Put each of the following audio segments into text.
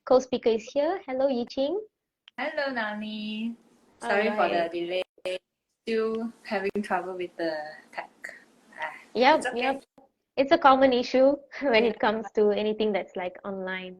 co-speaker is here. Hello, Yiqing. Hello, Nani. All Sorry for the right. delay. Still having trouble with the tech. It's Yep, okay. yep. It's a common issue when Yeah. it comes to anything that's like online.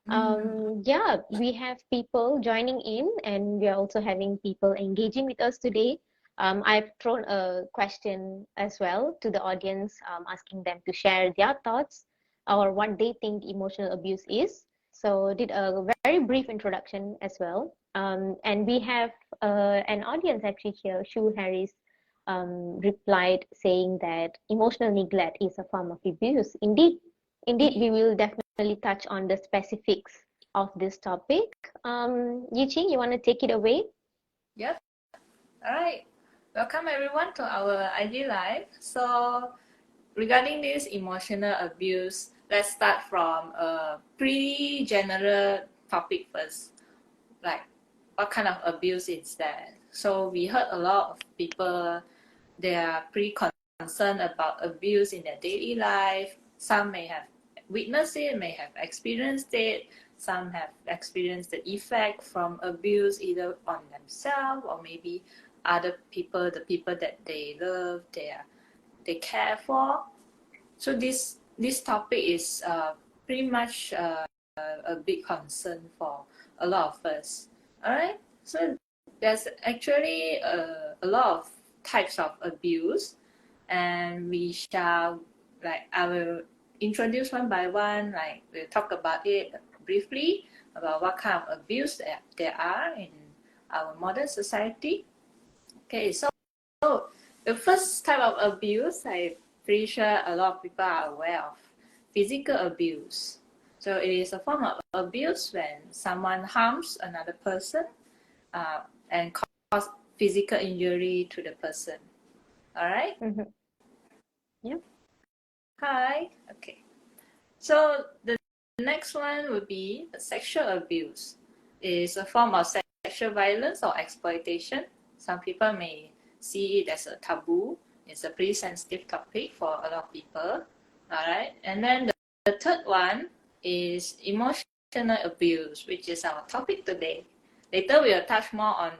Mm. Yeah, we have people joining in, and we are also having people engaging with us today. I've thrown a question as well to the audience, asking them to share their thoughts or what they think emotional abuse is. So did a very brief introduction as well. And we have an audience actually here. Shu Harris replied saying that emotional neglect is a form of abuse. Indeed, we will definitely touch on the specifics of this topic. Yiqing, you want to take it away? Yep. All right. Welcome everyone to our IG Live. So, regarding this emotional abuse, let's start from a pretty general topic first. Like, what kind of abuse is that? So, we heard a lot of people, they are pretty concerned about abuse in their daily life. Some may have witnessed it, may have experienced it. Some have experienced the effect from abuse either on themselves or maybe other people, the people that they love, they care for. So this topic is pretty much a big concern for a lot of us. All right. So there's actually a lot of types of abuse, and we shall I will introduce one by one. Like we'll talk about it briefly about what kind of abuse there are in our modern society. Okay, so the first type of abuse, I'm pretty sure a lot of people are aware of, physical abuse. So it is a form of abuse when someone harms another person and cause physical injury to the person. All right? Mm-hmm. Yeah. Hi. Okay. So the next one would be sexual abuse. It is a form of sexual violence or exploitation. Some people may see it as a taboo. It's a pretty sensitive topic for a lot of people. All right. And then the third one is emotional abuse, which is our topic today. Later we'll touch more on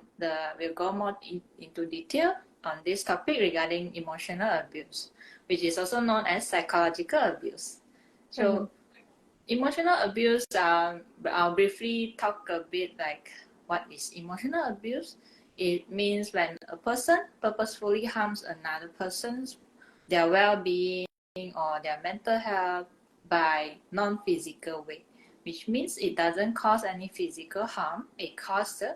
we'll go more into detail on this topic regarding emotional abuse, which is also known as psychological abuse. So Mm-hmm. emotional abuse, I'll briefly talk a bit like what is emotional abuse. It means when a person purposefully harms another person's their well-being or their mental health by non-physical way, which means it doesn't cause any physical harm. It causes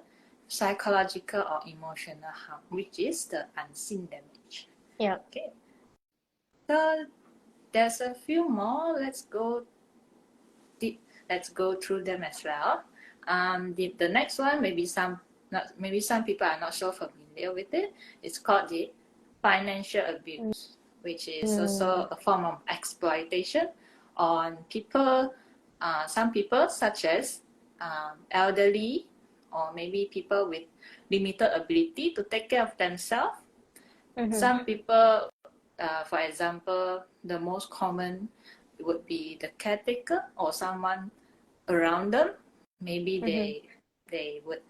psychological or emotional harm, which is the unseen damage. Yeah. Okay, so there's a few more. Let's go through them as well. The next one, maybe some people are not so familiar with it. It's called the financial abuse, which is Mm-hmm. also a form of exploitation on people. Some people, such as elderly or maybe people with limited ability to take care of themselves. Mm-hmm. Some people, for example, the most common would be the caretaker or someone around them. Maybe Mm-hmm. they would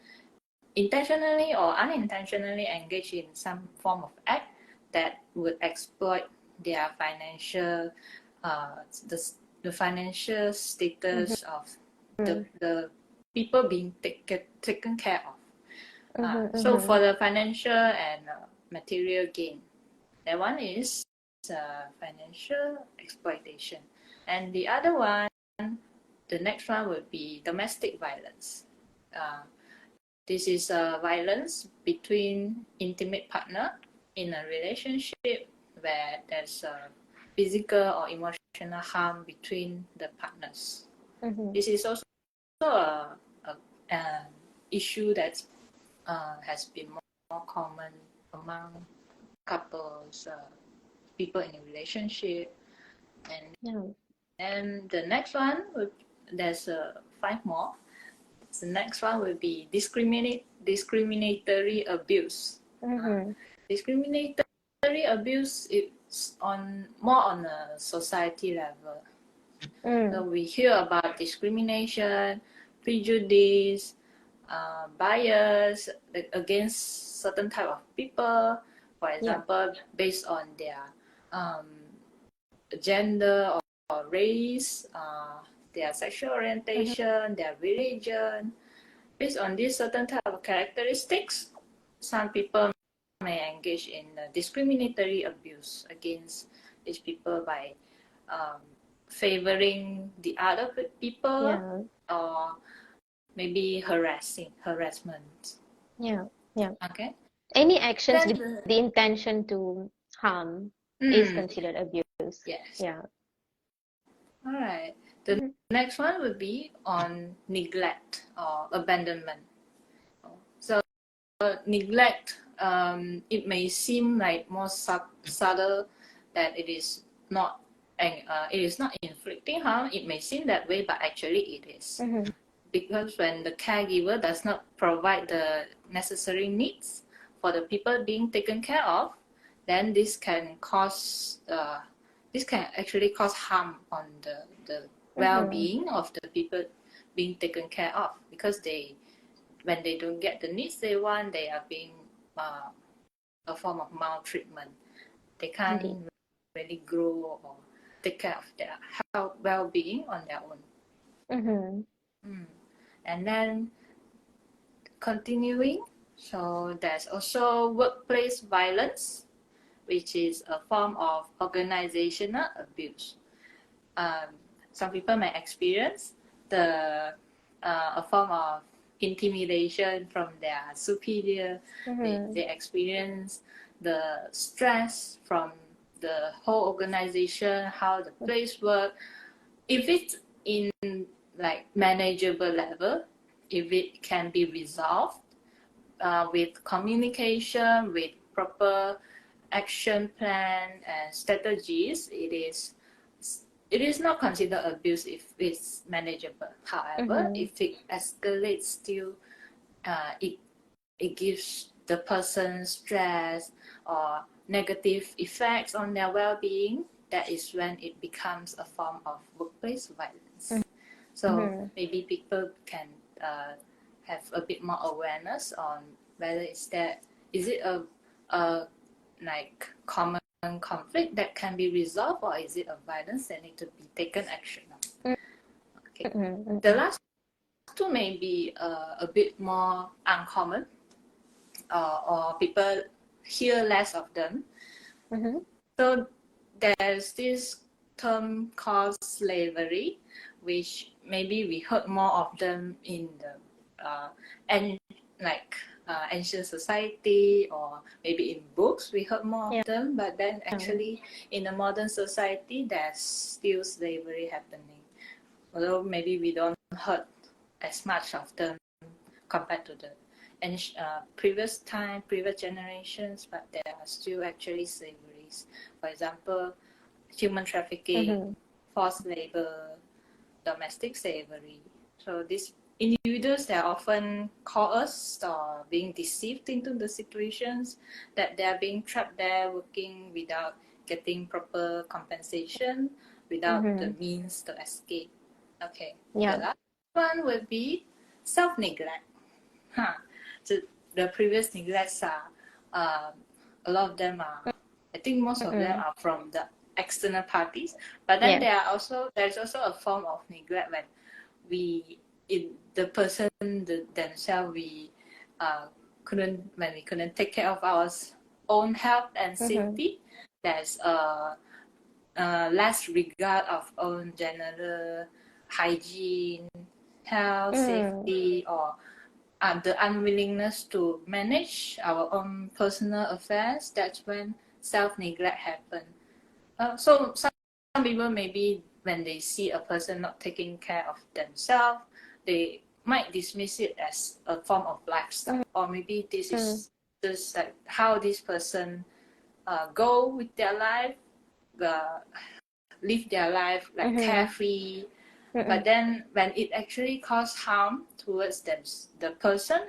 intentionally or unintentionally engage in some form of act that would exploit their financial uh, the, the financial status of the people being taken care of. Mm-hmm. So Mm-hmm. for the financial and material gain, that one is financial exploitation, and the other one, the next one would be domestic violence. Uh, this is violence between intimate partner in a relationship where there's a physical or emotional harm between the partners. Mm-hmm. This is also an issue that has been more common among couples, people in a relationship, and Yeah. then the next one there's five more. The next one will be discriminatory abuse. Mm-hmm. Discriminatory abuse is more on a society level. So we hear about discrimination, prejudice, bias against certain type of people, for example, based on their um, gender or race, their sexual orientation, their religion. Based on these certain type of characteristics, some people may engage in discriminatory abuse against these people by favoring the other people or maybe harassment. Yeah. Okay. Any actions Then with the intention to harm is considered abuse. Yes. Yeah. All right. The next one would be on neglect or abandonment. So neglect, it may seem like more subtle, that it is not inflicting harm. It may seem that way, but actually it is. Because when the caregiver does not provide the necessary needs for the people being taken care of, then this can actually cause harm on the well-being of the people being taken care of, because when they don't get the needs they want, they are being a form of maltreatment. They can't really grow or take care of their health, well-being on their own. And then continuing, so there's also workplace violence, which is a form of organizational abuse. Some people may experience a form of intimidation from their superior. They experience the stress from the whole organization, how the place works. If it's in like manageable level, if it can be resolved with communication, with proper action plan and strategies, it is not considered abuse if it's manageable. However, if it escalates, still it gives the person stress or negative effects on their well-being. That is when it becomes a form of workplace violence. So maybe people can have a bit more awareness on whether is it a like common conflict that can be resolved, or is it a violence that need to be taken action on. Okay. The last two may be a bit more uncommon, or people hear less of them. So there's this term called slavery, which maybe we heard more of them in the ancient society, or maybe in books we heard more of them, but then actually in the modern society there's still slavery happening, although maybe we don't heard as much of them compared to the previous generations, but there are still actually slaveries. For example, human trafficking, forced labor, domestic slavery. So these individuals, they are often coerced or being deceived into the situations that they are being trapped there, working without getting proper compensation, without the means to escape. Okay. The last one would be self-neglect. So the previous neglects are a lot of them are, I think most of them are from the external parties, but then there's also a form of neglect when the person themselves, we couldn't take care of our own health and safety. There's less regard of own general hygiene, health, safety, or the unwillingness to manage our own personal affairs. That's when self-neglect happens. So some people, maybe when they see a person not taking care of themselves, they might dismiss it as a form of lifestyle, or maybe this is just like how this person go with their life, live their life like carefree. But then when it actually causes harm towards the person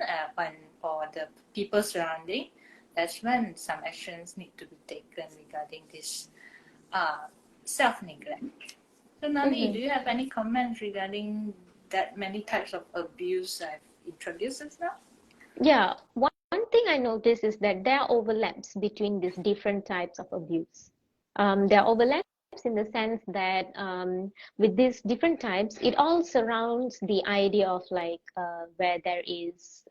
or the people surrounding, that's when some actions need to be taken regarding this self-neglect. So Nani, do you have any comments regarding that many types of abuse I've introduced just now? Yeah, one thing I noticed is that there are overlaps between these different types of abuse. There are overlaps in the sense that with these different types, it all surrounds the idea of like where there is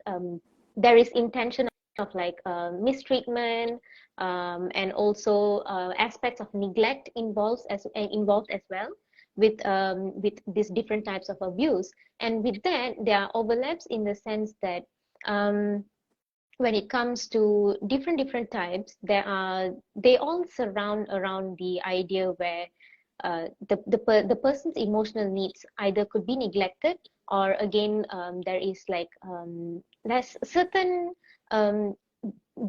intention of like mistreatment, and also aspects of neglect involved as well with these different types of abuse. And with that, there are overlaps in the sense that um, when it comes to different types, they all surround around the idea where the person's emotional needs either could be neglected, or again there is like there's certain um,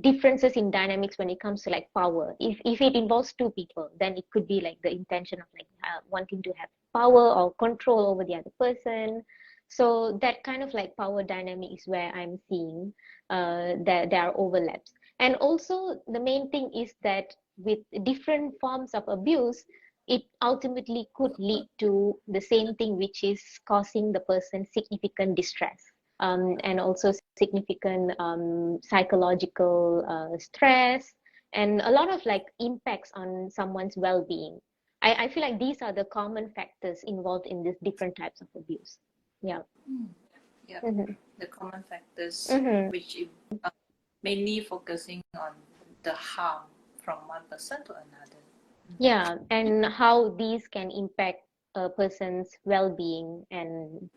differences in dynamics when it comes to like power. If it involves two people, then it could be like the intention of like wanting to have power or control over the other person. So that kind of like power dynamic is where I'm seeing that there are overlaps. And also the main thing is that with different forms of abuse, it ultimately could lead to the same thing, which is causing the person significant distress, and also significant psychological stress, and a lot of like impacts on someone's well-being. I feel like these are the common factors involved in these different types of abuse. Yeah. Yeah, Mm-hmm. the common factors, Mm-hmm. which mainly focusing on the harm from one person to another. Yeah, and how these can impact a person's well-being, and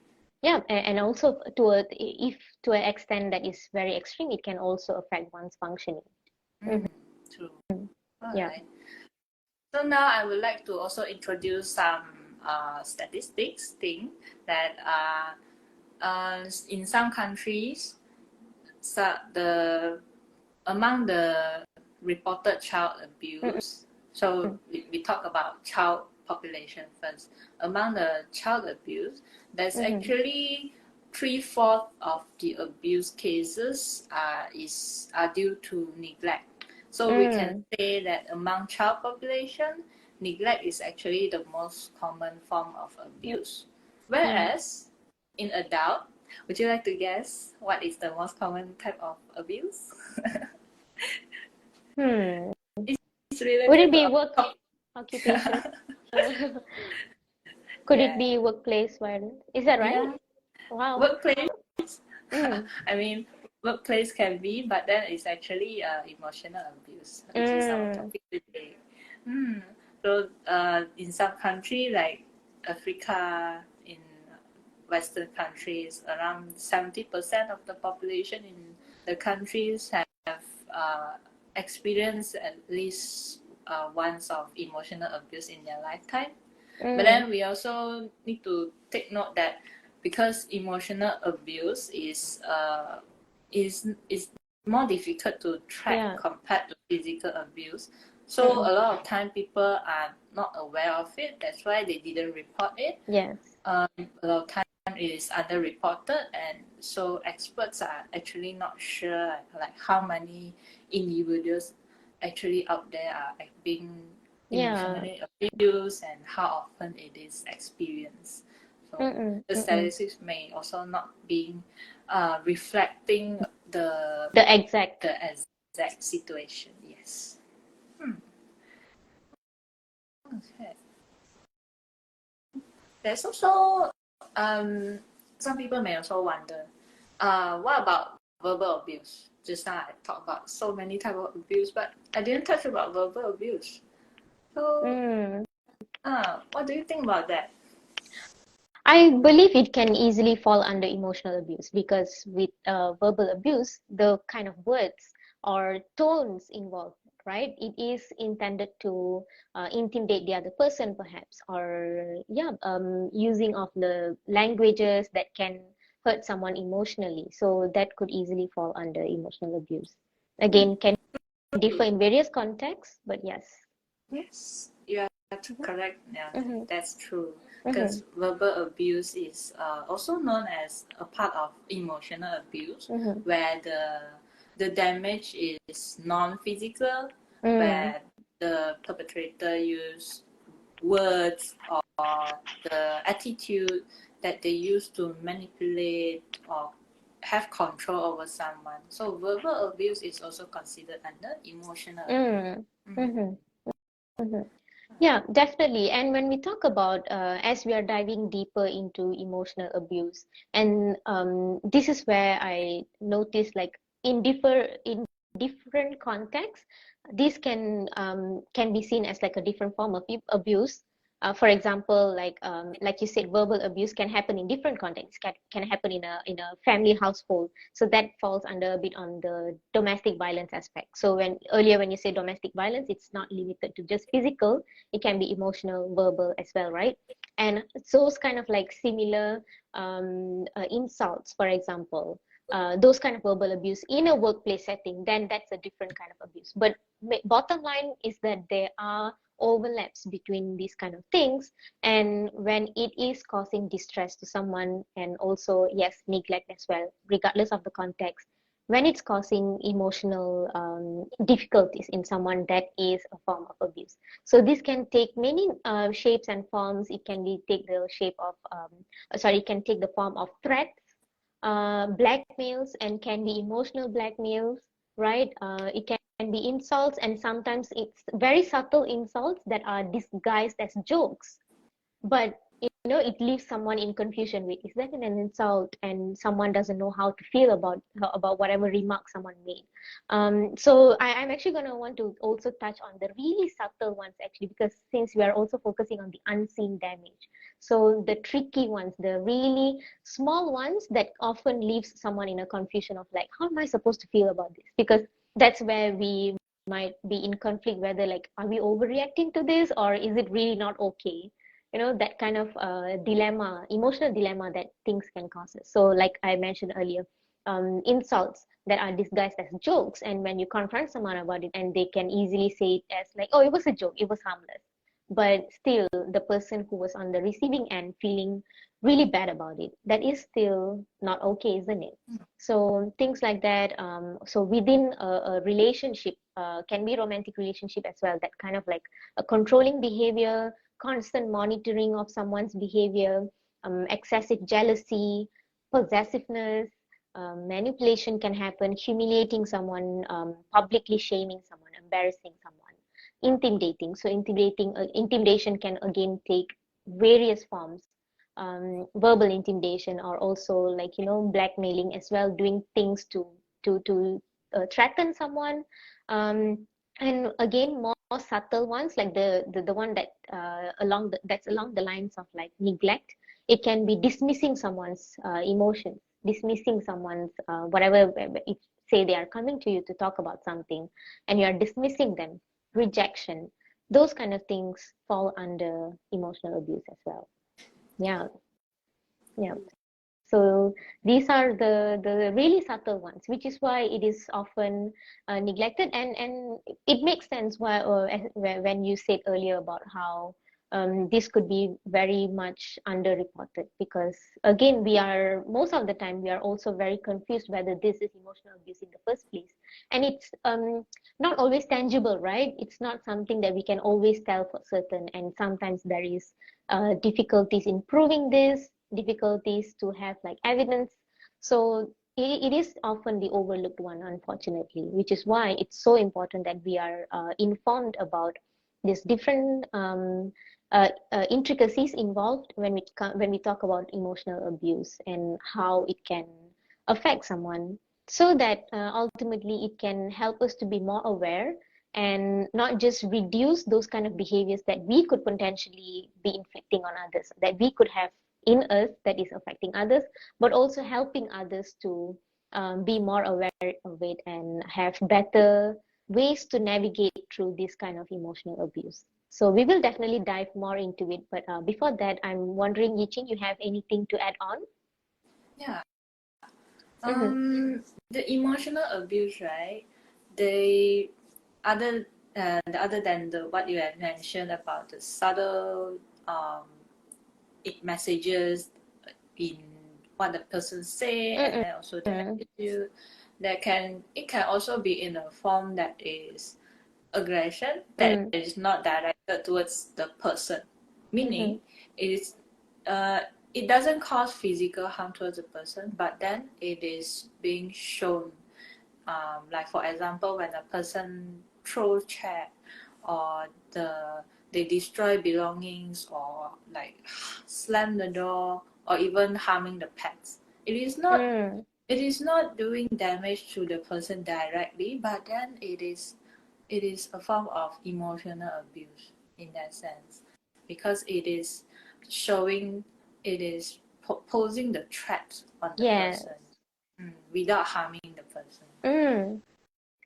yeah, and also to a, if to an extent that is very extreme, it can also affect one's functioning. Mm, true. All Yeah. right. So now I would like to also introduce some statistics thing that in some countries, so among the reported child Mm-mm. abuse. So we talk about child population first. Among the child abuse, there's Mm-hmm. actually 3/4 of the abuse cases are due to neglect. So we can Mm. say that among child population, neglect is actually the most common form of abuse. Yeah. Whereas in adult, would you like to guess what is the most common type of abuse? Hmm. It's Would it related be to work our occupation? Could it yeah, be workplace violence? Is that right? yeah. Wow. Workplace. Mm. I mean, workplace can be, but then it's actually emotional abuse, which is our Mm. topic today. Hmm. So, in some country like Africa, in Western countries, around 70% of the population in the countries have experienced at least once of emotional abuse in their lifetime. But Mm. then we also need to take note that because emotional abuse is more difficult to track Yeah. compared to physical abuse. So Mm-mm. a lot of time people are not aware of it. That's why they didn't report it. Yes. A lot of time it is underreported, and so experts are actually not sure like how many individuals actually out there are being Yeah. emotionally abused and how often it is experienced. So Mm-mm. the Mm-mm. statistics may also not be reflecting the The exact. the exact situation. Yes. Hmm. Okay. There's also some people may also wonder, what about verbal abuse? Just now I talked about so many type of abuse, but I didn't touch about verbal abuse. So, Mm. what do you think about that? I believe it can easily fall under emotional abuse, because with verbal abuse, the kind of words or tones involved, right? It is intended to intimidate the other person, perhaps, or yeah, using of the languages that can hurt someone emotionally. So that could easily fall under emotional abuse. Again, can differ in various contexts, but yes. Yes, you are correct. Yeah, Mm-hmm. that's true. Mm-hmm. Because verbal abuse is also known as a part of emotional abuse, Mm-hmm. where the damage is non-physical, Mm. where the perpetrator use words or the attitude that they use to manipulate or have control over someone. So verbal abuse is also considered under emotional abuse. Mm. Mm-hmm. Mm-hmm. Yeah, definitely. And when we talk about, as we are diving deeper into emotional abuse, and this is where I notice, like in different contexts, this can be seen as like a different form of abuse. For example, like you said, verbal abuse can happen in different contexts. Can happen in a family household. So that falls under a bit on the domestic violence aspect. So when you say domestic violence, it's not limited to just physical, it can be emotional, verbal as well, right? And those kind of like similar insults, for example, those kind of verbal abuse in a workplace setting, then that's a different kind of abuse. But bottom line is that there are overlaps between these kind of things, and when it is causing distress to someone, and also yes, neglect as well, regardless of the context, when it's causing emotional difficulties in someone, that is a form of abuse. So this can take many shapes and forms. It can be take the shape of it can take the form of threats, blackmails, and can be emotional blackmails, right? It can be insults, and sometimes it's very subtle insults that are disguised as jokes, but it leaves someone in confusion with, is that an insult, and someone doesn't know how to feel about whatever remark someone made. So I'm actually going to want to also touch on the really subtle ones, actually, because since we are also focusing on the unseen damage, so the tricky ones, the really small ones that often leaves someone in a confusion of like, how am I supposed to feel about this? Because that's where we might be in conflict, whether like, are we overreacting to this, or is it really not okay? That kind of dilemma, emotional dilemma that things can cause us. So like I mentioned earlier, insults that are disguised as jokes, and when you confront someone about it, and they can easily say it as like, oh, it was a joke, it was harmless, but still the person who was on the receiving end feeling really bad about it, that is still not okay, isn't it? So things like that. So within a relationship, can be romantic relationship as well, that kind of like a controlling behavior, constant monitoring of someone's behavior, excessive jealousy, possessiveness, manipulation can happen, humiliating someone, publicly shaming someone, embarrassing someone, intimidating. So intimidation can again take various forms. Verbal intimidation, or also like blackmailing as well, doing things to threaten someone. And again, more subtle ones, like the one that that's along the lines of like neglect. It can be dismissing someone's emotions, dismissing someone's whatever. If say they are coming to you to talk about something, and you are dismissing them, rejection, those kind of things fall under emotional abuse as well. Yeah, yeah. So these are the really subtle ones, which is why it is often neglected, and it makes sense why when you said earlier about how this could be very much underreported, because again, we are most of the time we are also very confused whether this is emotional abuse in the first place, and it's not always tangible, right? It's not something that we can always tell for certain, and sometimes there is difficulties in proving this, difficulties to have like evidence. So it is often the overlooked one, unfortunately, which is why it's so important that we are informed about these different intricacies involved when we talk about emotional abuse, and how it can affect someone, so that ultimately it can help us to be more aware, and not just reduce those kind of behaviors that we could potentially be inflicting on others, that we could have in us that is affecting others, but also helping others to be more aware of it, and have better ways to navigate through this kind of emotional abuse. So we will definitely dive more into it. But before that, I'm wondering, Yiching, you have anything to add on? Yeah. Mm-hmm. The emotional abuse, right? They other than what you had mentioned about the subtle messages in what the person say, and then also the Mm-mm. attitude, it can also be in a form that is aggression, that Mm. is not directed towards the person. Meaning, it's it doesn't cause physical harm towards the person, but then it is being shown. Like for example, when a person throws chair, or they destroy belongings, or like slam the door, or even harming the pets. It is not doing damage to the person directly, but then it is a form of emotional abuse in that sense, because it is showing, it is posing the threat on the Yes. person, without harming the person. Mm.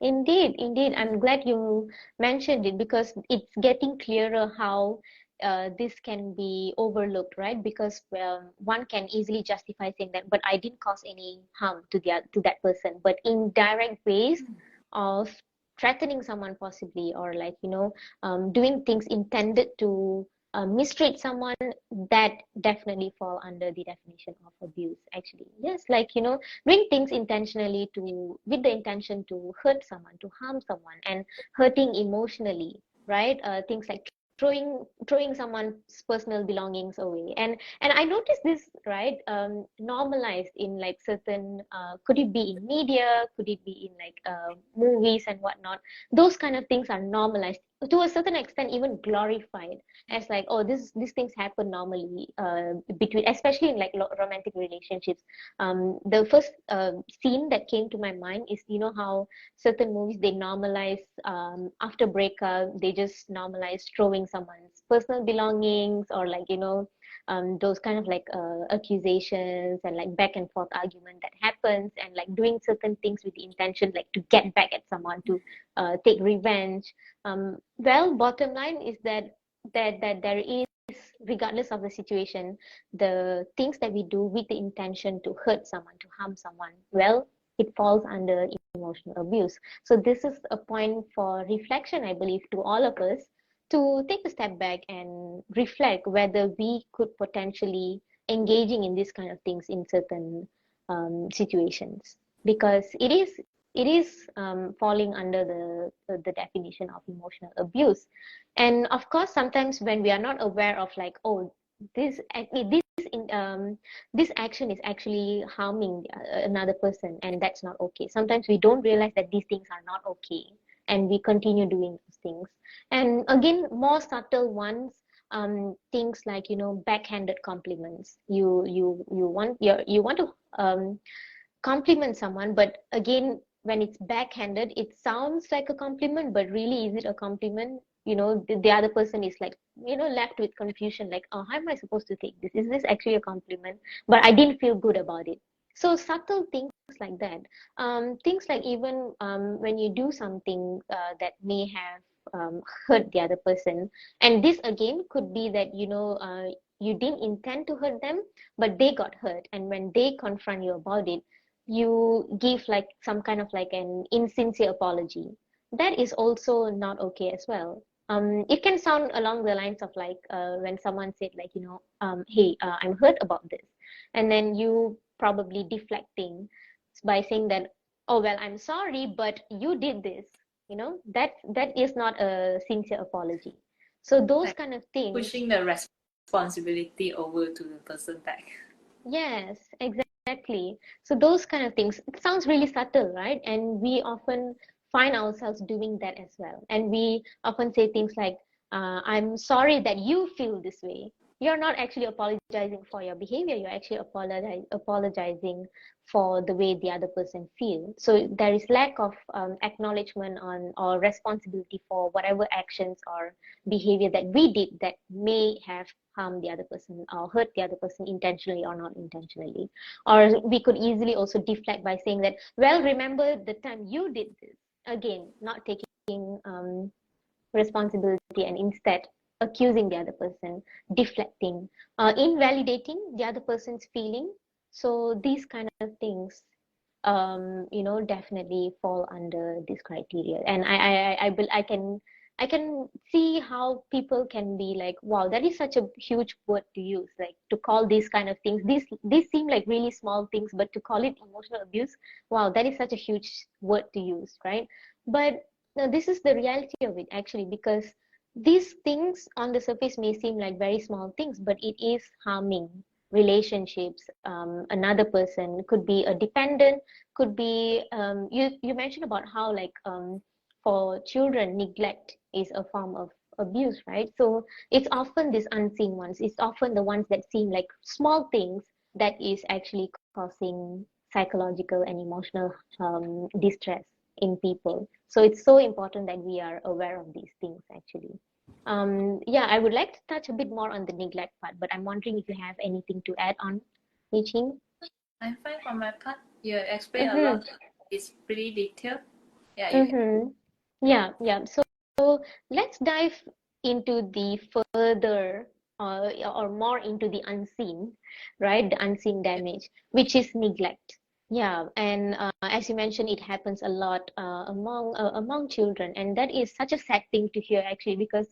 Indeed, indeed. I'm glad you mentioned it because it's getting clearer how this can be overlooked, right? Because one can easily justify saying that, but I didn't cause any harm to to that person. But indirect ways of threatening someone possibly, or like, doing things intended to mistreat someone, that definitely fall under the definition of abuse, actually. Yes, like, doing things intentionally to with the intention to hurt someone, to harm someone, and hurting emotionally, right? Things like throwing someone's personal belongings away, and I noticed this, right, normalized in like certain, could it be in media, could it be in like movies and whatnot. Those kind of things are normalized to a certain extent, even glorified as like, oh, these things happen normally, between, especially in like romantic relationships. The first scene that came to my mind is, how certain movies, they normalize, after breakup, they just normalize throwing someone's personal belongings, or like, those kind of like accusations and like back and forth argument that happens, and like doing certain things with the intention like to get back at someone, to take revenge. Well, bottom line is that there is, regardless of the situation, the things that we do with the intention to hurt someone, to harm someone, well, it falls under emotional abuse. So this is a point for reflection, I believe, to all of us, to take a step back and reflect whether we could potentially engaging in these kind of things in certain situations, because it is falling under the definition of emotional abuse. And of course, sometimes when we are not aware of like, oh, this in this action is actually harming another person, and that's not okay. Sometimes we don't realize that these things are not okay, and we continue doing those things. And again, more subtle ones, things like, backhanded compliments. You want to compliment someone, but again, when it's backhanded, it sounds like a compliment, but really, is it a compliment? The other person is like, left with confusion, like, oh, how am I supposed to take this? Is this actually a compliment? But I didn't feel good about it. So subtle things like that. Things like, even when you do something that may have hurt the other person, and this again could be that, you didn't intend to hurt them, but they got hurt, and when they confront you about it, you give like some kind of like an insincere apology. That is also not okay as well. It can sound along the lines of like, when someone said like, hey, I'm hurt about this, and then you probably deflecting by saying that, oh well, I'm sorry, but you did this. That is not a sincere apology. So those Like kind of things. pushing the responsibility over to the person back. Yes, exactly. So those kind of things, it sounds really subtle, right? And we often find ourselves doing that as well. And we often say things like, I'm sorry that you feel this way. You're not actually apologizing for your behavior. You're actually apologizing for the way the other person feels. So there is lack of acknowledgement on or responsibility for whatever actions or behavior that we did that may have harm the other person or hurt the other person intentionally or not intentionally. Or we could easily also deflect by saying that, well, remember the time you did this. Again, not taking responsibility, and instead accusing the other person, deflecting, invalidating the other person's feeling. So these kind of things, definitely fall under this criteria. And I can see how people can be like, wow, that is such a huge word to use, like to call these kind of things. These seem like really small things, but to call it emotional abuse, wow, that is such a huge word to use, right? But no, this is the reality of it actually, because these things on the surface may seem like very small things, but it is harming relationships. Another person could be a dependent, could be you mentioned about how like for children neglect is a form of abuse, right? So it's often these unseen ones. It's often the ones that seem like small things that is actually causing psychological and emotional distress in people. So it's so important that we are aware of these things actually. Yeah, I would like to touch a bit more on the neglect part, but I'm wondering if you have anything to add on, Li Ching? I'm fine from my part. You explain a Mm-hmm. lot. It's pretty detailed. Yeah, you can. Mm-hmm. Yeah, yeah. So let's dive into the further or more into the unseen, right? The unseen damage, which is neglect. Yeah, and as you mentioned, it happens a lot among children, and that is such a sad thing to hear actually, because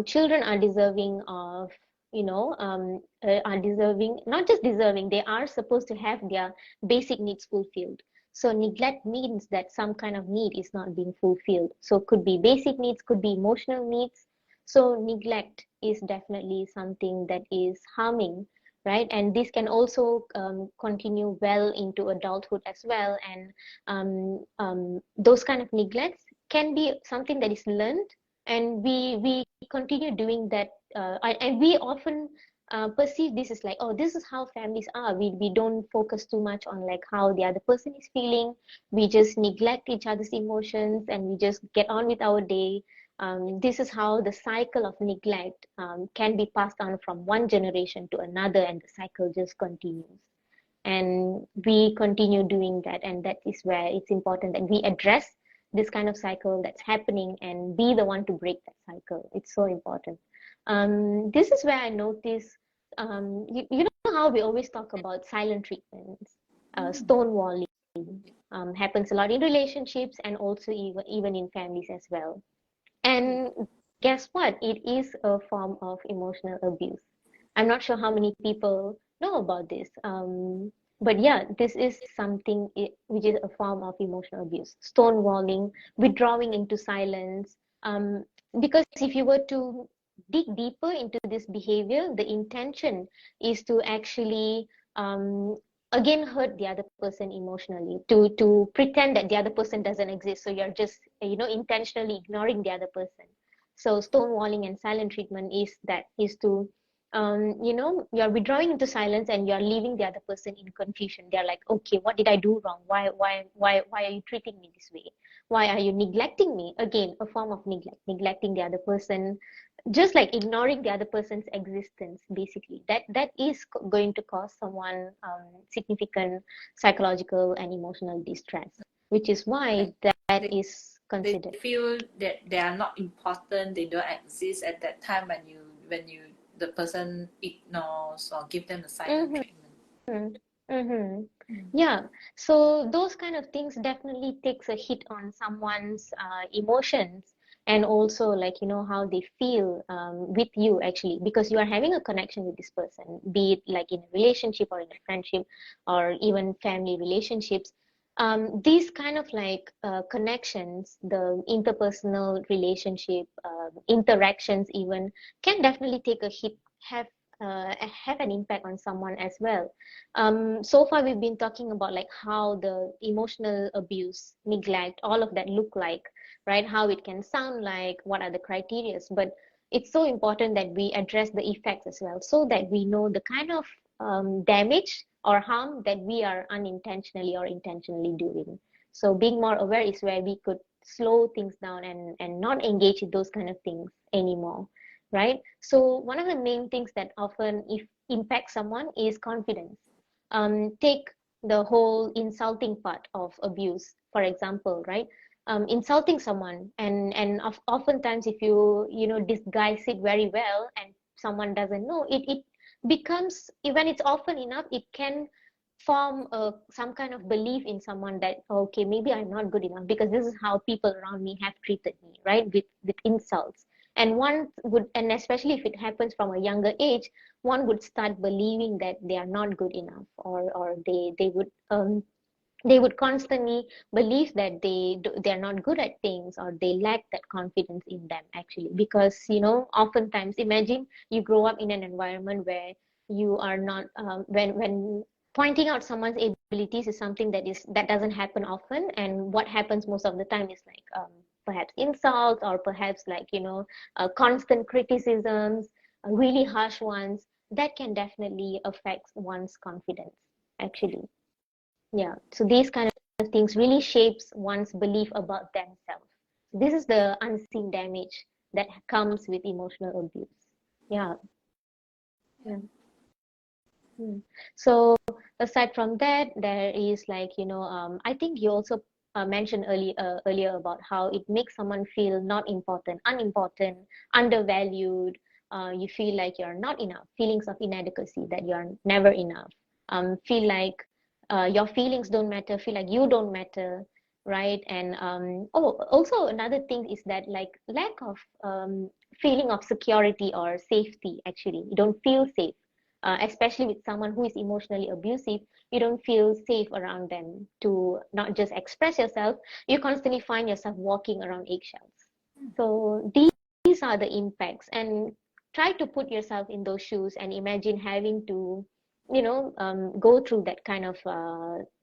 children are deserving of, are deserving, not just deserving, they are supposed to have their basic needs fulfilled. So neglect means that some kind of need is not being fulfilled. So could be basic needs, could be emotional needs. So neglect is definitely something that is harming, right? And this can also continue well into adulthood as well. And those kind of neglects can be something that is learned, and we continue doing that. And we often perceive this as like, oh, this is how families are. We don't focus too much on like how the other person is feeling. We just neglect each other's emotions and we just get on with our day. This is how the cycle of neglect can be passed on from one generation to another, and the cycle just continues. And we continue doing that, and that is where it's important that we address this kind of cycle that's happening and be the one to break that cycle. It's so important. This is where I notice, you know how we always talk about silent treatments, Mm. stonewalling happens a lot in relationships and also even in families as well. And guess what? It is a form of emotional abuse. I'm not sure how many people know about this. But yeah, this is something which is a form of emotional abuse. Stonewalling, withdrawing into silence. Because if you were to dig deeper into this behavior, the intention is to actually again hurt the other person emotionally, to pretend that the other person doesn't exist. So you're just intentionally ignoring the other person. So stonewalling and silent treatment is to you're withdrawing into silence and you're leaving the other person in confusion. They're like, okay, what did I do wrong? Why are you treating me this way? Why are you neglecting me? Again, a form of neglect, neglecting the other person, just like ignoring the other person's existence. Basically, that is going to cause someone significant psychological and emotional distress, which is why Like that they, is they considered. feel that they are not important, they don't exist at that time when you the person ignores or give them the silent Mm-hmm. treatment. Mm-hmm. Mm. Yeah, so those kind of things definitely takes a hit on someone's emotions, and also like how they feel with you actually, because you are having a connection with this person, be it like in a relationship or in a friendship or even family relationships. These kind of like connections, the interpersonal relationship interactions even can definitely take a hit, have an impact on someone as well. So far we've been talking about like how the emotional abuse, neglect, all of that look like, right? How it can sound like, what are the criterias, but it's so important that we address the effects as well, so that we know the kind of damage or harm that we are unintentionally or intentionally doing. So being more aware is where we could slow things down and not engage in those kind of things anymore, right? So one of the main things that often if impact someone is confidence. Take the whole insulting part of abuse, for example, right? Insulting someone, and oftentimes if you disguise it very well and someone doesn't know it, it becomes, when it's often enough, it can form some kind of belief in someone that, okay, maybe I'm not good enough because this is how people around me have treated me, right? With insults. And one would, and especially if it happens from a younger age, one would start believing that they are not good enough, or they would they would constantly believe that they're not good at things, or they lack that confidence in them, actually, because oftentimes, imagine you grow up in an environment where you are not when pointing out someone's abilities is something that doesn't happen often, and what happens most of the time is like perhaps insults, or perhaps like constant criticisms, really harsh ones, that can definitely affect one's confidence, actually. Yeah, so these kind of things really shapes one's belief about themselves. This is the unseen damage that comes with emotional abuse. Yeah. Yeah. Yeah. Mm. So aside from that, there is like, I think you also mentioned earlier about how it makes someone feel not important, unimportant, undervalued. You feel like you're not enough, feelings of inadequacy, that you're never enough. Feel like your feelings don't matter, feel like you don't matter, right? And also another thing is that like lack of feeling of security or safety, actually. You don't feel safe, especially with someone who is emotionally abusive. You don't feel safe around them to not just express yourself. You constantly find yourself walking around eggshells. So these are the impacts, and try to put yourself in those shoes and imagine having to, go through that kind of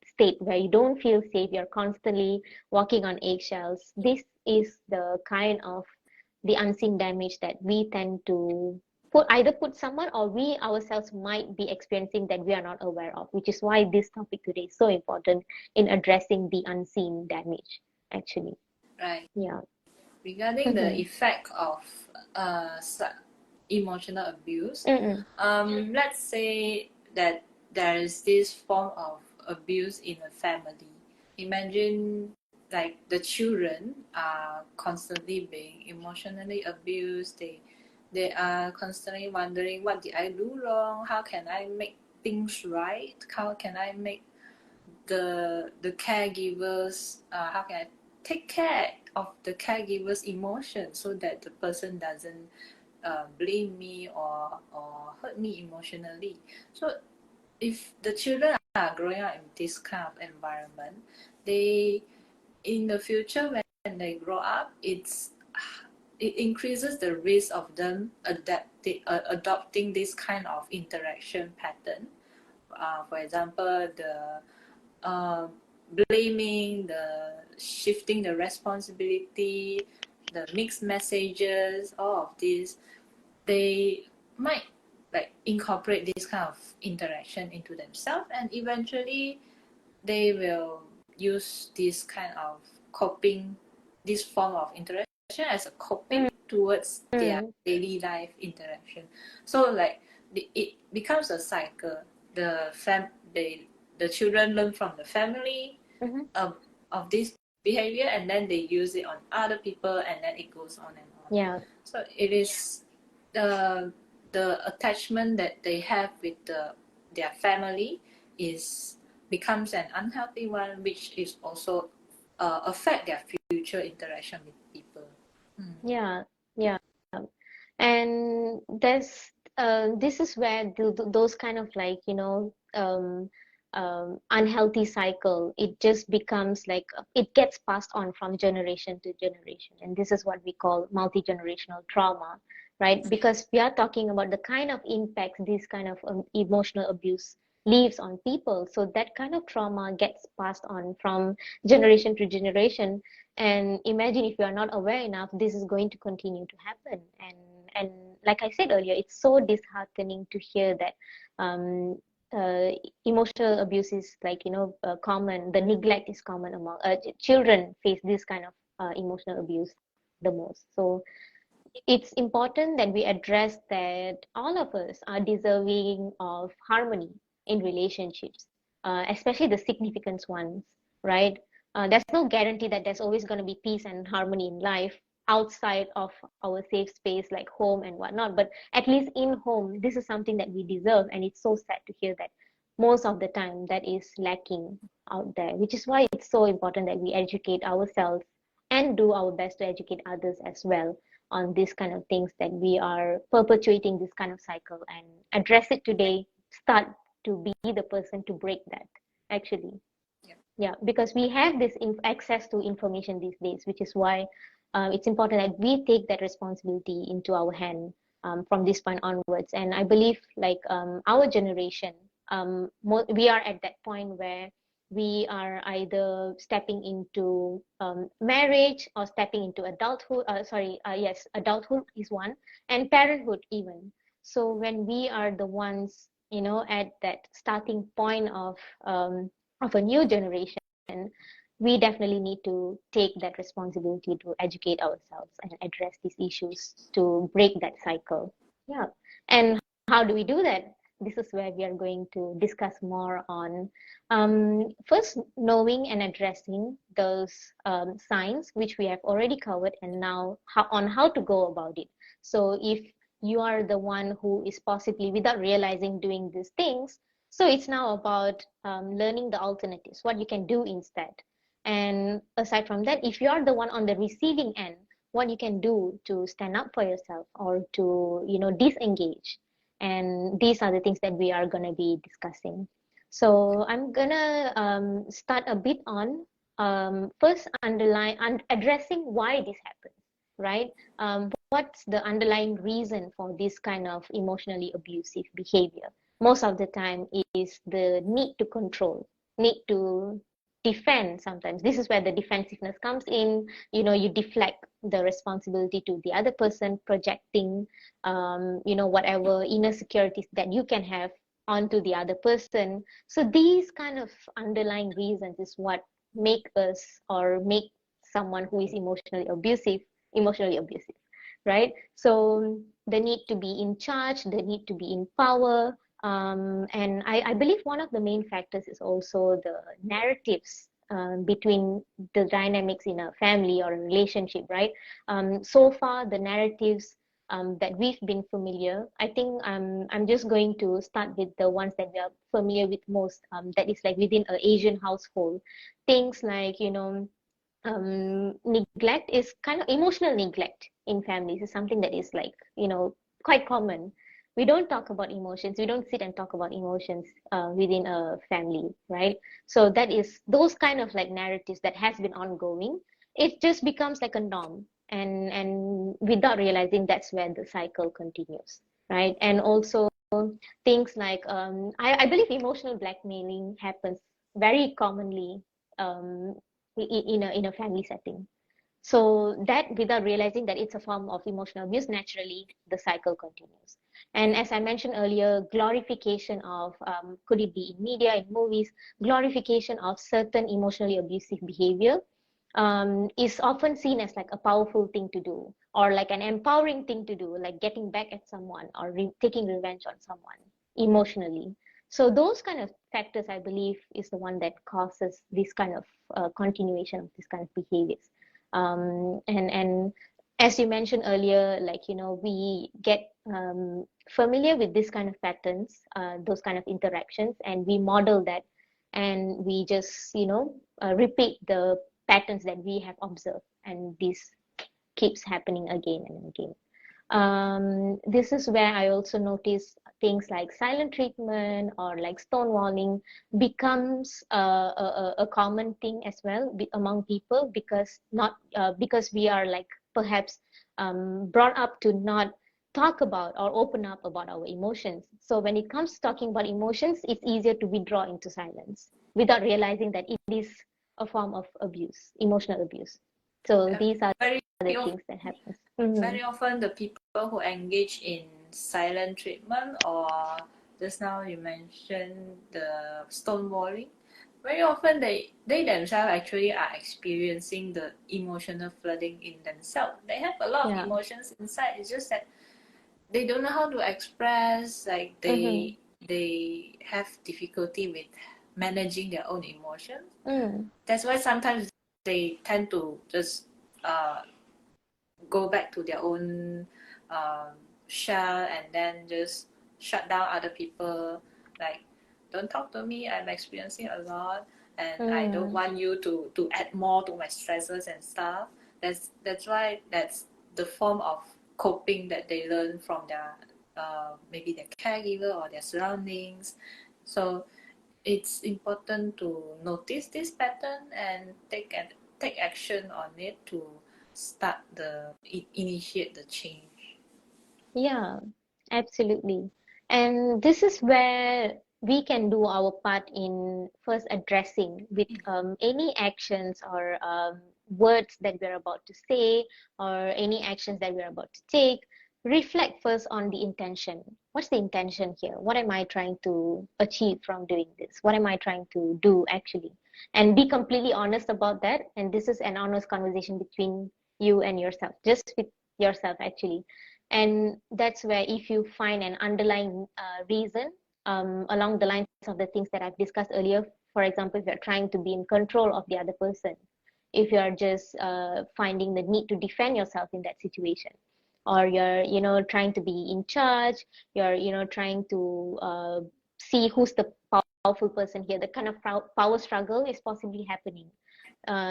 state where you don't feel safe. You're constantly walking on eggshells. This is the kind of the unseen damage that we tend to put someone, or we ourselves might be experiencing that we are not aware of, which is why this topic today is so important in addressing the unseen damage, actually. Right. Yeah. Regarding the Mm-hmm. effect of uh, emotional abuse, Mm-mm. let's say that there is this form of abuse in a family. Imagine like the children are constantly being emotionally abused. They are constantly wondering, what did I do wrong? How can I make things right? How can I make the caregivers, how can I take care of the caregiver's emotion so that the person doesn't blame me or hurt me emotionally. So if the children are growing up in this kind of environment, they in the future when they grow up, it increases the risk of them adopting this kind of interaction pattern. For example, the uh, blaming, the shifting the responsibility, the mixed messages, all of these, they might like incorporate this kind of interaction into themselves, and eventually they will use this kind of coping, this form of interaction as a coping towards their Mm-mm. daily life interaction. So like it becomes a cycle. The children learn from the family Mm-hmm. of, of this behavior, and then they use it on other people, and then it goes on and on. Yeah. So it is the attachment that they have with their family is becomes an unhealthy one, which is also affect their future interaction with people. Mm. Yeah. Yeah. And this is where those kind of like unhealthy cycle, it just becomes like it gets passed on from generation to generation, and this is what we call multi-generational trauma, right? Because we are talking about the kind of impacts this kind of emotional abuse leaves on people, so that kind of trauma gets passed on from generation to generation. And imagine if you are not aware enough, this is going to continue to happen. And like I said earlier, it's so disheartening to hear that um, uh, emotional abuse is like common. The neglect is common among children face this kind of emotional abuse the most. So it's important that we address that all of us are deserving of harmony in relationships, especially the significant ones, right? There's no guarantee that there's always going to be peace and harmony in life outside of our safe space like home and whatnot. But at least in home, this is something that we deserve. And it's so sad to hear that most of the time that is lacking out there, which is why it's so important that we educate ourselves and do our best to educate others as well on these kind of things, that we are perpetuating this kind of cycle, and address it today. Start to be the person to break that, actually. Yeah. Yeah, because we have this access to information these days, which is why it's important that we take that responsibility into our hand from this point onwards. And I believe like our generation, we are at that point where we are either stepping into marriage or stepping into adulthood. Yes, adulthood is one, and parenthood even. So when we are the ones, you know, at that starting point of a new generation, we definitely need to take that responsibility to educate ourselves and address these issues to break that cycle. Yeah. And how do we do that? This is where we are going to discuss more on first knowing and addressing those signs which we have already covered, and now on how to go about it. So if you are the one who is possibly without realizing doing these things, so it's now about learning the alternatives, what you can do instead. And aside from that, if you are the one on the receiving end, what you can do to stand up for yourself or to, you know, disengage. And these are the things that we are going to be discussing. So I'm going to start a bit on first addressing why this happens, right? What's the underlying reason for this kind of emotionally abusive behavior? Most of the time is the need to control, need to defend. Sometimes this is where the defensiveness comes in. You know, you deflect the responsibility to the other person, projecting you know, whatever inner securities that you can have onto the other person. So these kind of underlying reasons is what make us or make someone who is emotionally abusive, right? So the need to be in charge, the need to be in power, and I believe one of the main factors is also the narratives between the dynamics in a family or a relationship, right? So far, the narratives that we've been familiar, I think I'm just going to start with the ones that we are familiar with most. That is like within an Asian household, things like, you know, neglect is kind of emotional neglect in families is something that is like, you know, quite common. We don't talk about emotions, we don't sit and talk about emotions within a family, right? So that is those kind of like narratives that has been ongoing. It just becomes like a norm, and without realizing, that's where the cycle continues, right? And also things like I believe emotional blackmailing happens very commonly um, in a family setting. So that, without realizing that it's a form of emotional abuse, naturally the cycle continues. And as I mentioned earlier, glorification of could it be in media, in movies, glorification of certain emotionally abusive behavior is often seen as like a powerful thing to do, or like an empowering thing to do, like getting back at someone or taking revenge on someone emotionally. So those kind of factors, I believe, is the one that causes this kind of continuation of this kind of behaviors. And as you mentioned earlier, like, you know, we get familiar with this kind of patterns, those kind of interactions, and we model that, and we just, you know, repeat the patterns that we have observed, and this keeps happening again and again. This is where I also notice things like silent treatment or like stonewalling becomes a common thing as well among people, because not because we are like perhaps brought up to not talk about or open up about our emotions. So when it comes to talking about emotions, it's easier to withdraw into silence without realizing that it is a form of abuse, emotional abuse. So these are Very the often, things that happens. Mm-hmm. very often the people who engage in silent treatment, or just now you mentioned the stonewalling, very often they themselves actually are experiencing the emotional flooding in themselves. They have a lot of Yeah. emotions inside. It's just that they don't know how to express, like Mm-hmm. they have difficulty with managing their own emotions. Mm. That's why sometimes they tend to just uh, go back to their own um, shell, and then just shut down other people, like, don't talk to me, I'm experiencing a lot, and I don't Mm. want you to add more to my stresses and stuff. That's why that's the form of coping that they learn from their maybe their caregiver or their surroundings. So it's important to notice this pattern and take action on it to initiate the change. Yeah, absolutely. And this is where we can do our part in first addressing with any actions or words that we're about to say or any actions that we're about to take. Reflect first on the intention. What's the intention here? What am I trying to achieve from doing this? What am I trying to do actually? And be completely honest about that. And this is an honest conversation between you and yourself, just with yourself actually. And that's where if you find an underlying reason along the lines of the things that I've discussed earlier, for example, if you're trying to be in control of the other person, if you're just finding the need to defend yourself in that situation, or you're trying to be in charge, you're trying to see who's the powerful person here, the kind of power struggle is possibly happening.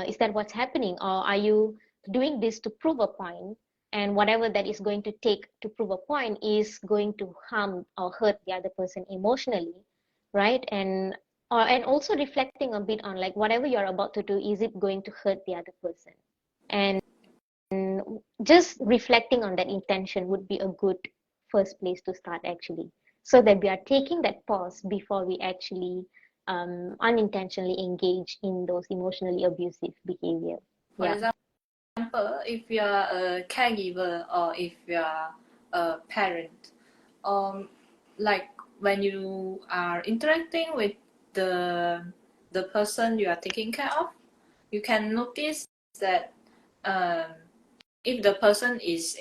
Is that what's happening, or are you doing this to prove a point, and whatever that is going to take to prove a point is going to harm or hurt the other person emotionally, right? And also reflecting a bit on like whatever you're about to do, is it going to hurt the other person? And just reflecting on that intention would be a good first place to start actually, so that we are taking that pause before we actually unintentionally engage in those emotionally abusive behavior. For Yeah. example, if you are a caregiver or if you are a parent, like when you are interacting with the person you are taking care of, you can notice that if the person is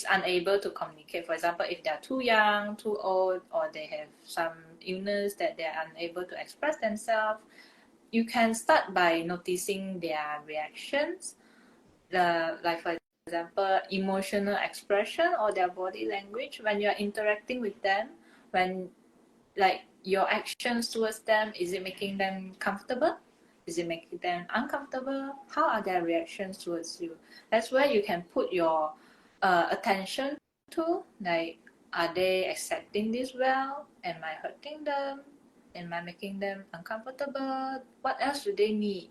unable to communicate, for example, if they are too young, too old, or they have some illness that they are unable to express themselves, you can start by noticing their reactions, like for example, emotional expression or their body language when you are interacting with them. When like your actions towards them, is it making them comfortable? Is it making them uncomfortable? How are their reactions towards you? That's where you can put your attention to, like, are they accepting this well? Am I hurting them? Am I making them uncomfortable? What else do they need?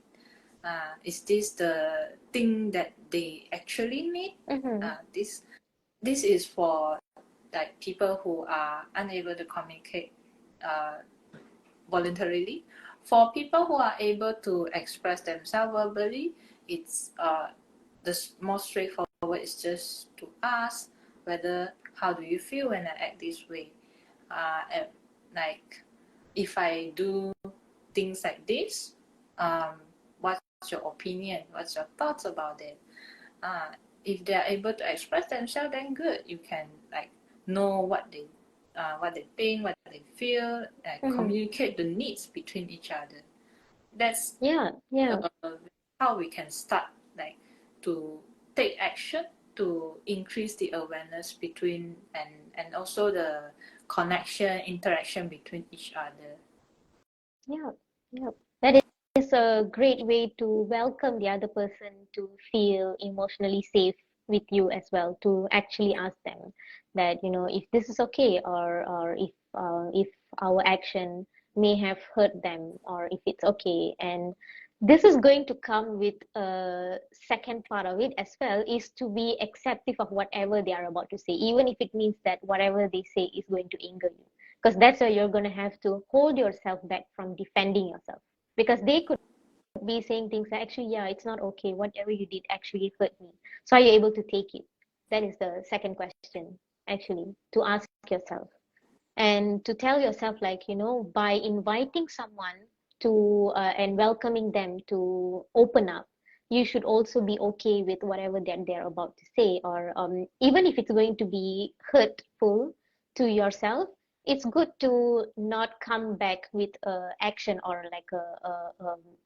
Is this the thing that they actually need? Mm-hmm. This is for like people who are unable to communicate uh, voluntarily. For people who are able to express themselves verbally, it's the most straightforward is just to ask whether, how do you feel when I act this way? And like, if I do things like this, what's your opinion? What's your thoughts about it? If they are able to express themselves, then good. You can like know what they think, what they feel, and Mm-hmm. communicate the needs between each other. That's Yeah, yeah. how we can start, like, to take action to increase the awareness between and also the connection interaction between each other. Yeah, yeah. That is a great way to welcome the other person to feel emotionally safe with you as well, to actually ask them that, if this is okay, or if our action may have hurt them, or if it's okay. And this is going to come with a second part of it as well, is to be accepting of whatever they are about to say, even if it means that whatever they say is going to anger you, because that's where you're going to have to hold yourself back from defending yourself, because they could be saying things like, actually, yeah, it's not okay, whatever you did actually hurt me, so are you able to take it? That is the second question actually to ask yourself, and to tell yourself, like, by inviting someone to and welcoming them to open up, you should also be okay with whatever that they're about to say, or even if it's going to be hurtful to yourself, it's good to not come back with action, or like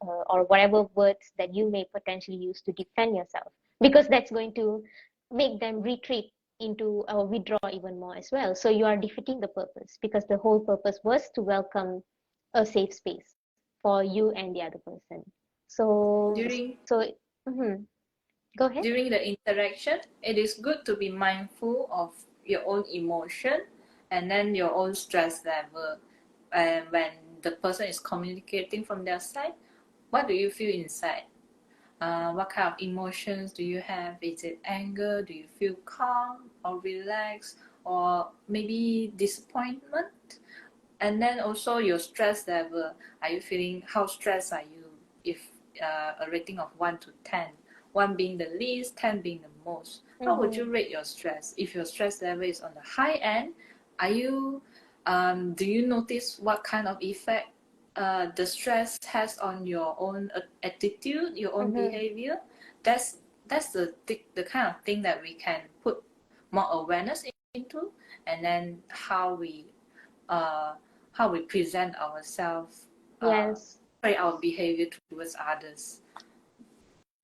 or whatever words that you may potentially use to defend yourself, because that's going to make them retreat into or withdraw even more as well. So you are defeating the purpose, because the whole purpose was to welcome a safe space for you and the other person. So, During so mhm. Go ahead. During the interaction, it is good to be mindful of your own emotion and then your own stress level. And when the person is communicating from their side, what do you feel inside? What kind of emotions do you have? Is it anger? Do you feel calm or relaxed, or maybe disappointment? And then also your stress level. Are you feeling, how stressed are you? If a rating of 1 to 10, 1 being the least, 10 being the most, how would you rate your stress? If your stress level is on the high end, are you do you notice what kind of effect the stress has on your own attitude, your own behavior? That's the kind of thing that we can put more awareness into, and then how we present ourselves, Yes. our behavior towards others.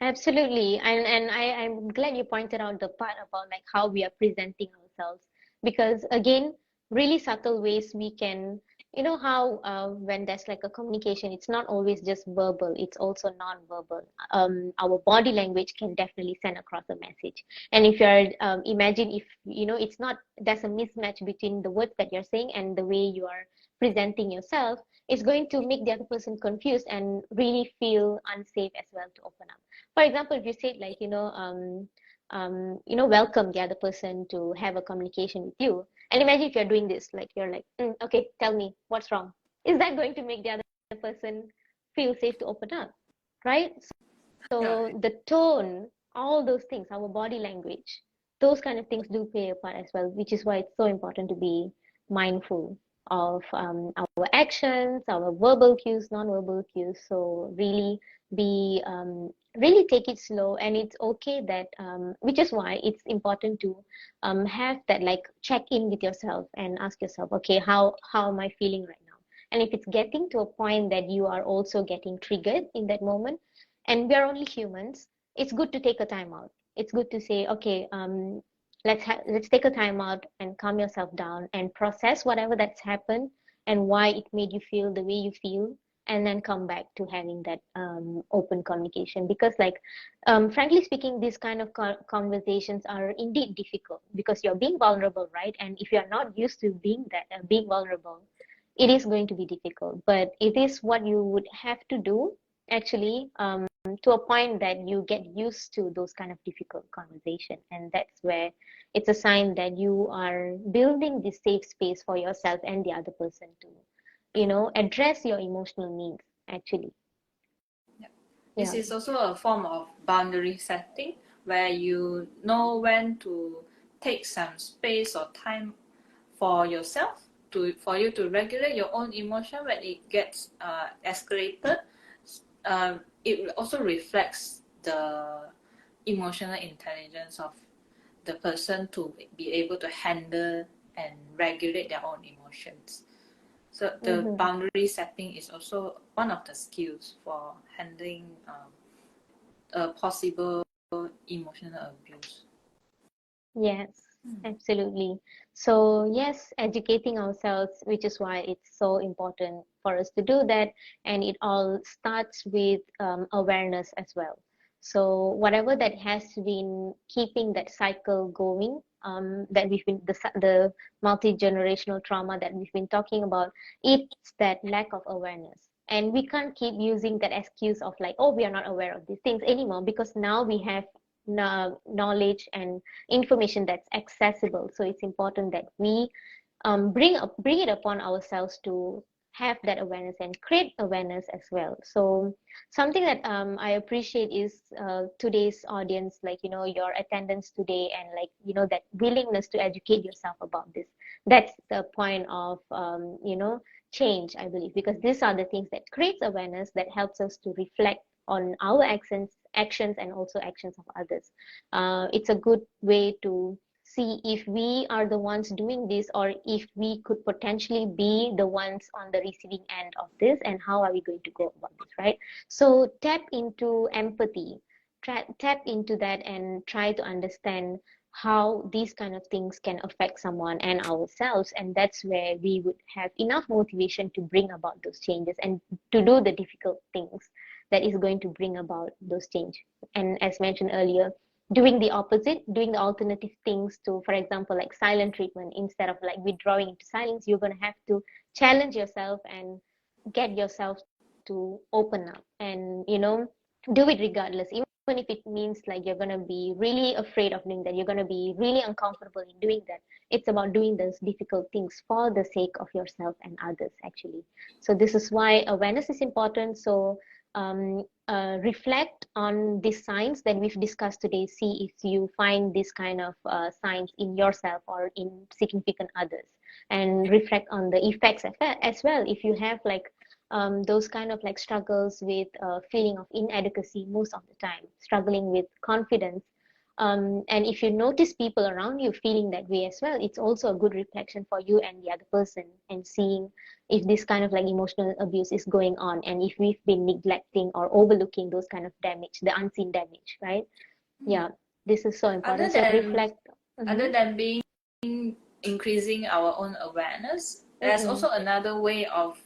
Absolutely. I'm glad you pointed out the part about like how we are presenting ourselves, because again, really subtle ways we can, you know how when there's like a communication, it's not always just verbal, it's also non-verbal. Our body language can definitely send across a message. And if you're imagine if you know it's not, there's a mismatch between the words that you're saying and the way you are presenting yourself, it's going to make the other person confused and really feel unsafe as well to open up. For example, if you say like, welcome the other person to have a communication with you. And imagine if you're doing this, like you're like, okay, tell me what's wrong. Is that going to make the other person feel safe to open up? Right? Yeah. So the tone, all those things, our body language, those kind of things do play a part as well, which is why it's so important to be mindful of our actions, our verbal cues, non-verbal cues. So really be really take it slow, and it's okay that which is why it's important to have that like check in with yourself and ask yourself, okay, how am I feeling right now? And if it's getting to a point that you are also getting triggered in that moment, and we are only humans, it's good to take a time out. It's good to say, okay, let's take a time out and calm yourself down and process whatever that's happened and why it made you feel the way you feel, and then come back to having that open communication. Because like frankly speaking, these kind of conversations are indeed difficult because you're being vulnerable, right? And if you're not used to being vulnerable, it is going to be difficult, but it is what you would have to do actually, to a point that you get used to those kind of difficult conversation. And that's where it's a sign that you are building this safe space for yourself and the other person to, address your emotional needs actually. Yeah. This Yeah. is also a form of boundary setting where you know when to take some space or time for yourself, for you to regulate your own emotion when it gets escalated. It also reflects the emotional intelligence of the person to be able to handle and regulate their own emotions. So the Mm-hmm. boundary setting is also one of the skills for handling a possible emotional abuse. Yes, absolutely. So, yes, educating ourselves, which is why it's so important for us to do that. And it all starts with awareness as well. So, whatever that has been keeping that cycle going, that we've been, the multi-generational trauma that we've been talking about, it's that lack of awareness. And we can't keep using that excuse of like, oh, we are not aware of these things anymore, because now we have knowledge and information that's accessible. So it's important that we bring it upon ourselves to have that awareness and create awareness as well. So something that I appreciate is today's audience, like your attendance today, and like that willingness to educate yourself about this. That's the point of change, I believe, because these are the things that creates awareness, that helps us to reflect on our actions and also actions of others. It's a good way to see if we are the ones doing this, or if we could potentially be the ones on the receiving end of this, and how are we going to go about this, right? So tap into empathy, tap into that and try to understand how these kind of things can affect someone and ourselves. And that's where we would have enough motivation to bring about those changes and to do the difficult things that is going to bring about those change. And as mentioned earlier, doing the opposite, doing the alternative things to, for example, like silent treatment, instead of like withdrawing into silence, you're going to have to challenge yourself and get yourself to open up and, you know, do it regardless, even if it means like you're going to be really afraid of doing that, you're going to be really uncomfortable in doing that. It's about doing those difficult things for the sake of yourself and others, actually. So this is why awareness is important. So reflect on these signs that we've discussed today. See if you find this kind of signs in yourself or in significant others, and reflect on the effects as well. If you have like those kind of like struggles with feeling of inadequacy most of the time, struggling with confidence, and if you notice people around you feeling that way as well, it's also a good reflection for you and the other person, and seeing if this kind of like emotional abuse is going on, and if we've been neglecting or overlooking those kind of damage, the unseen damage, right? Yeah, this is so Other important. So than reflect. other Mm-hmm. than being increasing our own awareness, there's Mm-mm. also another way of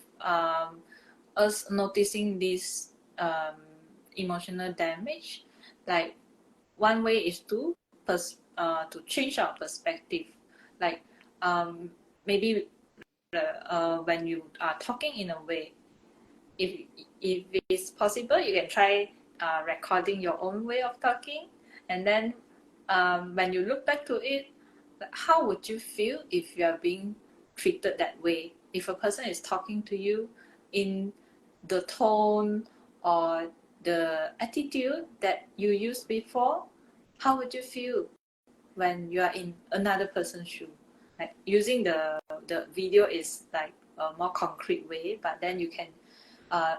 us noticing this emotional damage. Like one way is to change our perspective. Like maybe when you are talking in a way, if if it's possible, you can try recording your own way of talking, and then when you look back to it, how would you feel if you are being treated that way? If a person is talking to you in the tone or the attitude that you used before, how would you feel when you are in another person's shoe? Like using the video is like a more concrete way, but then you can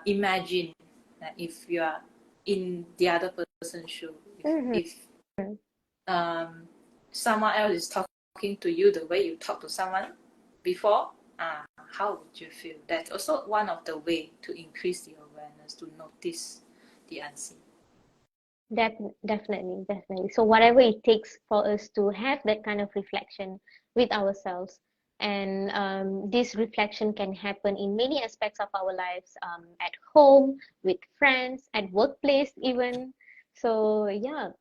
imagine that if you are in the other person's shoe, Mm-hmm. if um, someone else is talking to you the way you talk to someone before, how would you feel? That's also one of the way to increase the awareness, to notice the unseen. Definitely, definitely. So whatever it takes for us to have that kind of reflection with ourselves, and this reflection can happen in many aspects of our lives, at home, with friends, at workplace even. So yeah,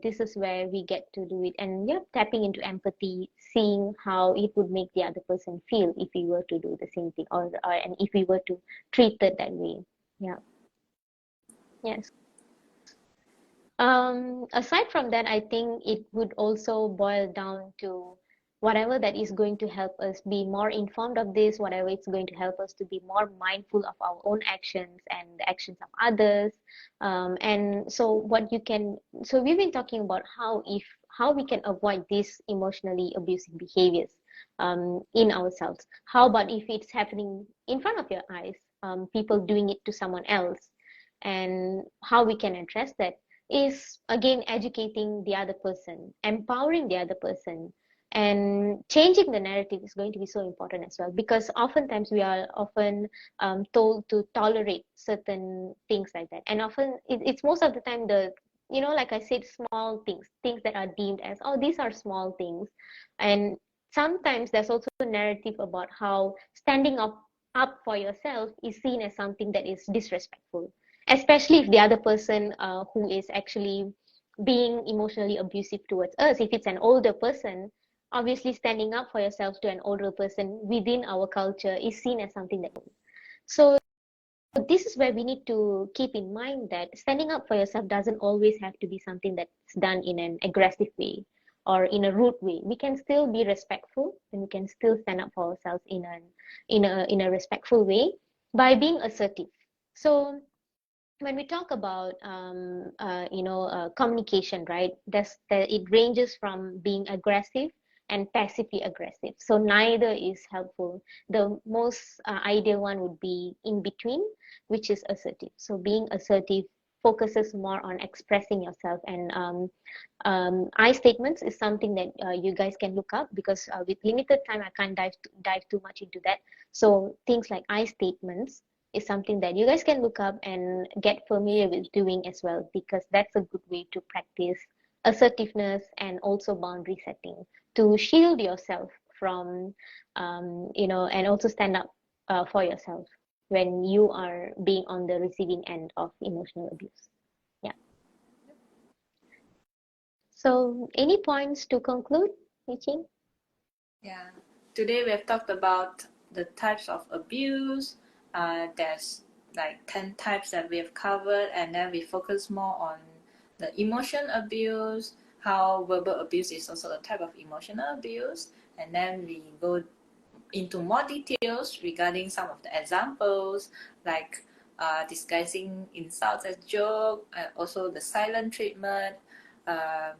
this is where we get to do it, and yeah, tapping into empathy, seeing how it would make the other person feel if we were to do the same thing, or and if we were to treat it that way. Yeah. Yes. Aside from that, I think it would also boil down to whatever that is going to help us be more informed of this, whatever it's going to help us to be more mindful of our own actions and the actions of others. And so what you can, so we've been talking about how we can avoid these emotionally abusive behaviors in ourselves. How about if it's happening in front of your eyes, people doing it to someone else, and how we can address that is again educating the other person, empowering the other person, and changing the narrative is going to be so important as well, because oftentimes we are often told to tolerate certain things like that, and often it's most of the time the, you know, like I said, small things that are deemed as, oh, these are small things. And sometimes there's also a narrative about how standing up for yourself is seen as something that is disrespectful, especially if the other person who is actually being emotionally abusive towards us, if it's an older person, obviously standing up for yourself to an older person within our culture is seen as something that, so this is where we need to keep in mind that standing up for yourself doesn't always have to be something that's done in an aggressive way or in a rude way. We can still be respectful, and we can still stand up for ourselves in a respectful way by being assertive. So when we talk about communication, right? It ranges from being aggressive and passively aggressive. So neither is helpful. The most ideal one would be in between, which is assertive. So being assertive focuses more on expressing yourself, and I statements is something that you guys can look up, because with limited time I can't dive too much into that. So things like I statements is something that you guys can look up and get familiar with doing as well, because that's a good way to practice assertiveness and also boundary setting, to shield yourself from and also stand up for yourself when you are being on the receiving end of emotional abuse. Yeah. So any points to conclude, Michi? Yeah. Today we have talked about the types of abuse, there's like 10 types that we have covered, and then we focus more on the emotion abuse, how verbal abuse is also a type of emotional abuse, and then we go into more details regarding some of the examples, like disguising insults as joke, also the silent treatment, uh,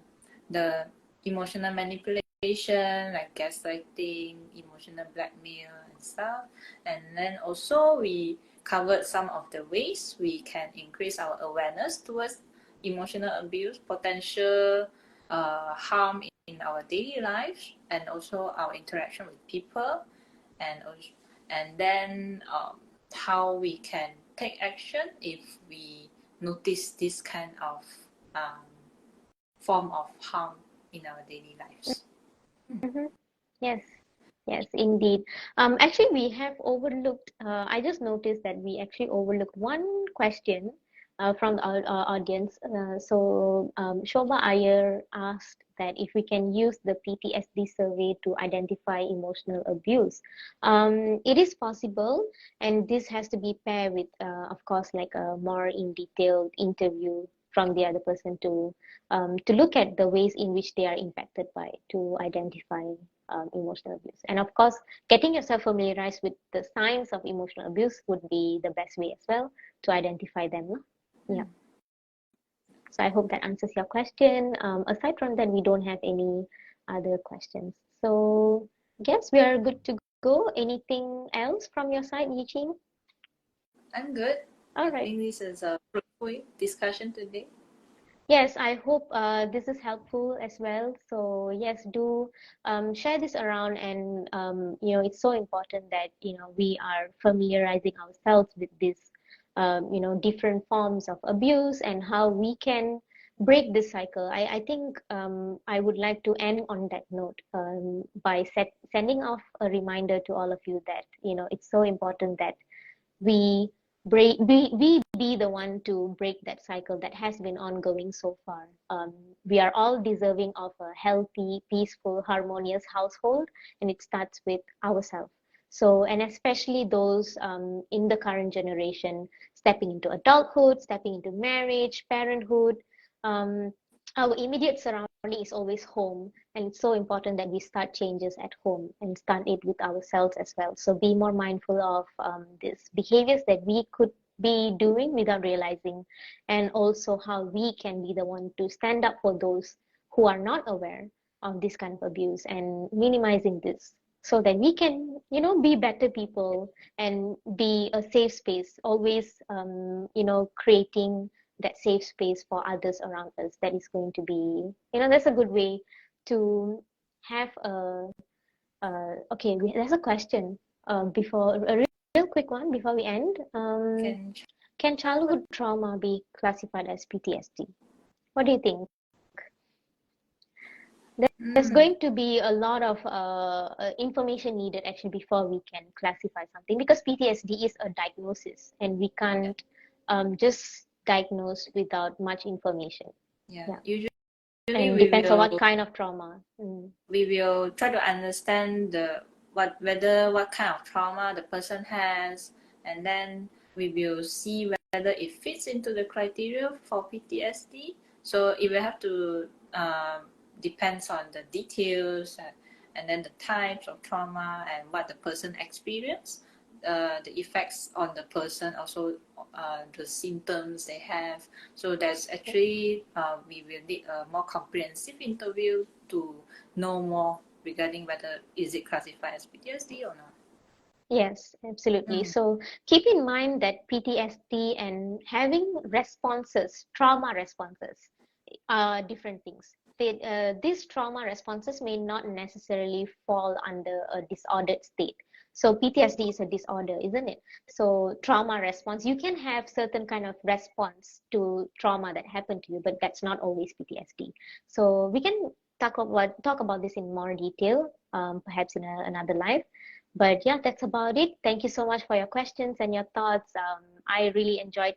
the emotional manipulation like gaslighting, emotional blackmail and stuff. And then also we covered some of the ways we can increase our awareness towards emotional abuse, potential harm in our daily life, and also our interaction with people, and also, and then how we can take action if we notice this kind of um, form of harm in our daily lives. Mhm. Yes, yes, indeed. Actually, we have overlooked, I just noticed that we actually overlooked one question from our audience. Shobha Iyer asked that if we can use the PTSD survey to identify emotional abuse. It is possible, and this has to be paired with, of course, like a more in detailed interview from the other person to look at the ways in which they are impacted by to identify emotional abuse. And of course, getting yourself familiarized with the signs of emotional abuse would be the best way as well to identify them. No? Yeah. So I hope that answers your question. Aside from that, we don't have any other questions. So yes, we are good to go. Anything else from your side, Eugene? I'm good. All I right. think this is a fruitful discussion today. Yes, I hope this is helpful as well. So yes, do share this around, and it's so important that we are familiarizing ourselves with this, different forms of abuse and how we can break this cycle. I think I would like to end on that note by sending off a reminder to all of you that it's so important that we we be the one to break that cycle that has been ongoing so far. We are all deserving of a healthy, peaceful, harmonious household, and it starts with ourselves. So, and especially those in the current generation, stepping into adulthood, stepping into marriage, parenthood. Um, our immediate surrounding is always home, and it's so important that we start changes at home and start it with ourselves as well. So be more mindful of these behaviors that we could be doing without realizing, and also how we can be the one to stand up for those who are not aware of this kind of abuse and minimizing this, so that we can be better people and be a safe space, always creating that safe space for others around us. That is going to be, that's a good way to have okay, there's a question before, a real quick one before we end. Can Can childhood trauma be classified as PTSD? What do you think? There's mm, going to be a lot of information needed actually before we can classify something, because PTSD is a diagnosis and we yeah, can't just diagnose without much information. yeah. Yeah, Usually and we depends on what will kind of trauma. Mm. try to understand what kind of trauma the person has, and then we will see whether it fits into the criteria for PTSD. So it will have to depends on the details, and then the types of trauma and what the person experienced, the effects on the person, also the symptoms they have. So that's actually we will need a more comprehensive interview to know more regarding whether is it classified as PTSD or not. Yes, absolutely. Mm. So keep in mind that PTSD and having responses, trauma responses, are different things. These trauma responses may not necessarily fall under a disordered state. So PTSD is a disorder, isn't it? So trauma response, you can have certain kind of response to trauma that happened to you, but that's not always PTSD. So we can talk about this in more detail, perhaps in another live. But yeah, that's about it. Thank you so much for your questions and your thoughts. I really enjoyed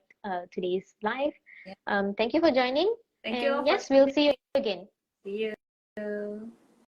today's live. Yeah. Thank you for joining. Thank you all And for yes, we'll see you tuning again. in. See you.